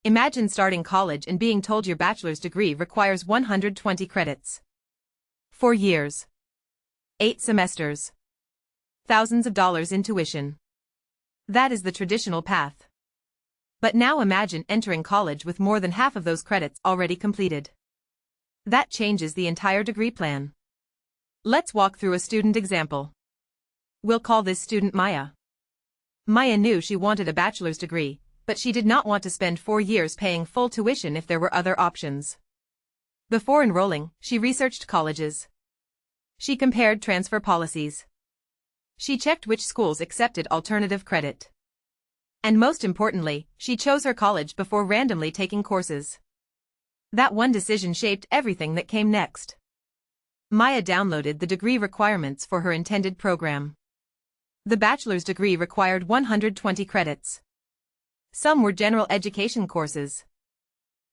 Imagine starting college and being told your bachelor's degree requires 120 credits. 4 years. 8 semesters. Thousands of dollars in tuition. That is the traditional path. But now imagine entering college with more than half of those credits already completed. That changes the entire degree plan. Let's walk through a student example. We'll call this student Maya. Maya knew she wanted a bachelor's degree, but she did not want to spend 4 years paying full tuition if there were other options. Before enrolling, she researched colleges. She compared transfer policies. She checked which schools accepted alternative credit. And most importantly, she chose her college before randomly taking courses. That one decision shaped everything that came next. Maya downloaded the degree requirements for her intended program. The bachelor's degree required 120 credits. Some were general education courses.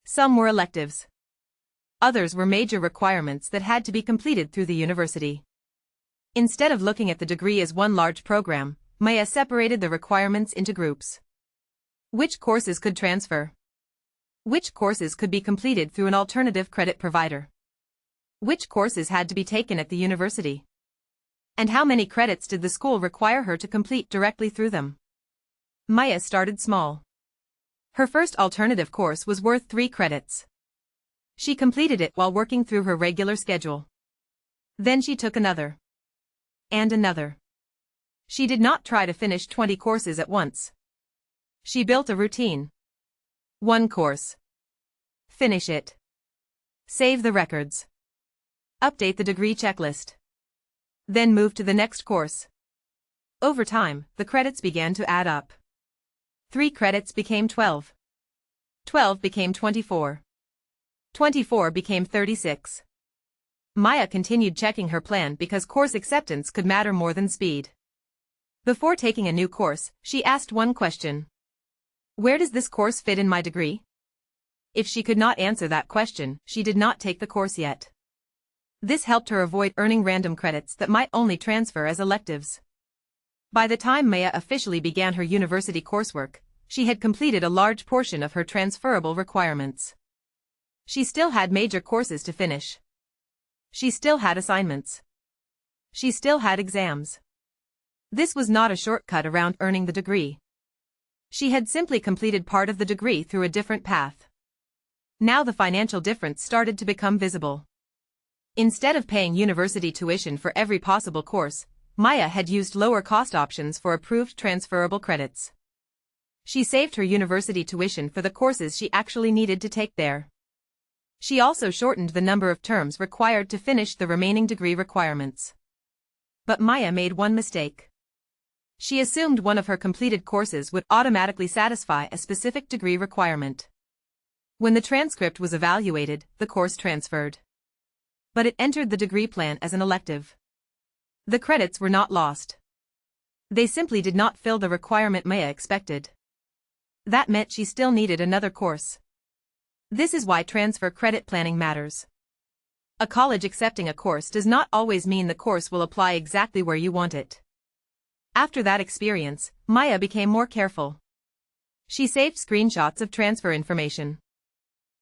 Some were electives. Others were major requirements that had to be completed through the university. Instead of looking at the degree as one large program, Maya separated the requirements into groups. Which courses could transfer? Which courses could be completed through an alternative credit provider? Which courses had to be taken at the university? And how many credits did the school require her to complete directly through them? Maya started small. Her first alternative course was worth 3 credits. She completed it while working through her regular schedule. Then she took another. And another. She did not try to finish 20 courses at once. She built a routine. 1 course. Finish it. Save the records. Update the degree checklist. Then move to the next course. Over time, the credits began to add up. 3 credits became 12. 12 became 24. 24 became 36. Maya continued checking her plan because course acceptance could matter more than speed. Before taking a new course, she asked one question. Where does this course fit in my degree? If she could not answer that question, she did not take the course yet. This helped her avoid earning random credits that might only transfer as electives. By the time Maya officially began her university coursework, she had completed a large portion of her transferable requirements. She still had major courses to finish. She still had assignments. She still had exams. This was not a shortcut around earning the degree. She had simply completed part of the degree through a different path. Now the financial difference started to become visible. Instead of paying university tuition for every possible course, Maya had used lower-cost options for approved transferable credits. She saved her university tuition for the courses she actually needed to take there. She also shortened the number of terms required to finish the remaining degree requirements. But Maya made one mistake. She assumed one of her completed courses would automatically satisfy a specific degree requirement. When the transcript was evaluated, the course transferred. But it entered the degree plan as an elective. The credits were not lost. They simply did not fill the requirement Maya expected. That meant she still needed another course. This is why transfer credit planning matters. A college accepting a course does not always mean the course will apply exactly where you want it. After that experience, Maya became more careful. She saved screenshots of transfer information.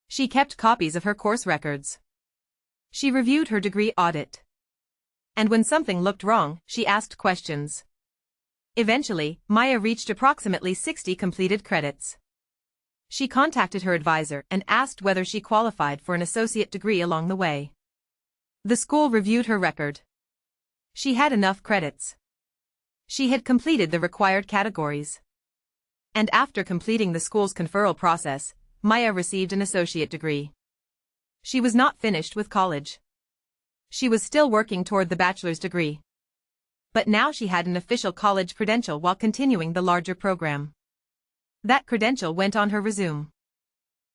She kept copies of her course records. She reviewed her degree audit. And when something looked wrong, she asked questions. Eventually, Maya reached approximately 60 completed credits. She contacted her advisor and asked whether she qualified for an associate degree along the way. The school reviewed her record. She had enough credits. She had completed the required categories. And after completing the school's conferral process, Maya received an associate degree. She was not finished with college. She was still working toward the bachelor's degree. But now she had an official college credential while continuing the larger program. That credential went on her resume.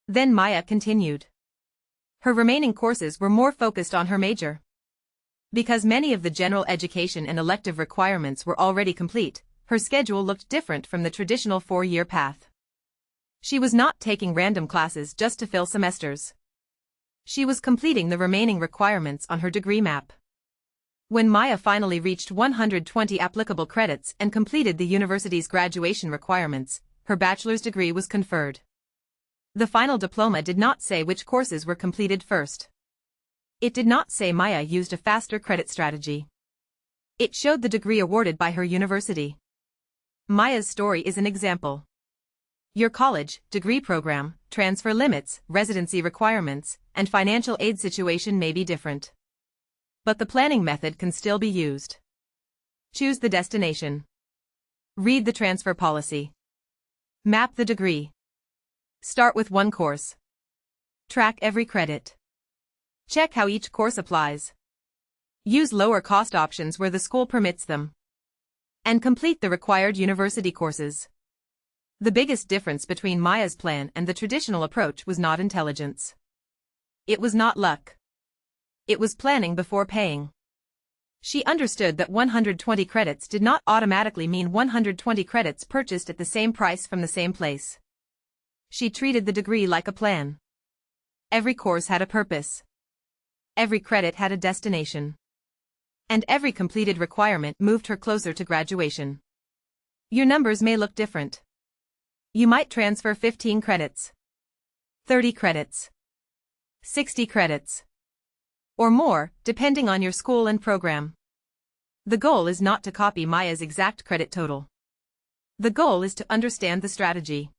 Then Maya continued. Her remaining courses were more focused on her major. Because many of the general education and elective requirements were already complete, her schedule looked different from the traditional 4-year path. She was not taking random classes just to fill semesters. She was completing the remaining requirements on her degree map. When Maya finally reached 120 applicable credits and completed the university's graduation requirements, her bachelor's degree was conferred. The final diploma did not say which courses were completed first. It did not say Maya used a faster credit strategy. It showed the degree awarded by her university. Maya's story is an example. Your college, degree program, transfer limits, residency requirements, and financial aid situation may be different. But the planning method can still be used. Choose the destination. Read the transfer policy. Map the degree. Start with one course. Track every credit. Check how each course applies. Use lower cost options where the school permits them. And complete the required university courses. The biggest difference between Maya's plan and the traditional approach was not intelligence. It was not luck. It was planning before paying. She understood that 120 credits did not automatically mean 120 credits purchased at the same price from the same place. She treated the degree like a plan. Every course had a purpose. Every credit had a destination. And every completed requirement moved her closer to graduation. Your numbers may look different. You might transfer 15 credits, 30 credits, 60 credits, or more, depending on your school and program. The goal is not to copy Maya's exact credit total. The goal is to understand the strategy.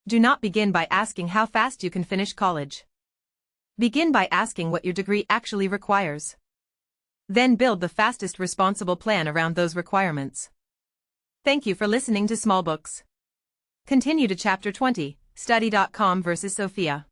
Do not begin by asking how fast you can finish college. Begin by asking what your degree actually requires. Then build the fastest responsible plan around those requirements. Thank you for listening to Small Books. Continue to Chapter 20, Study.com vs. Sophia.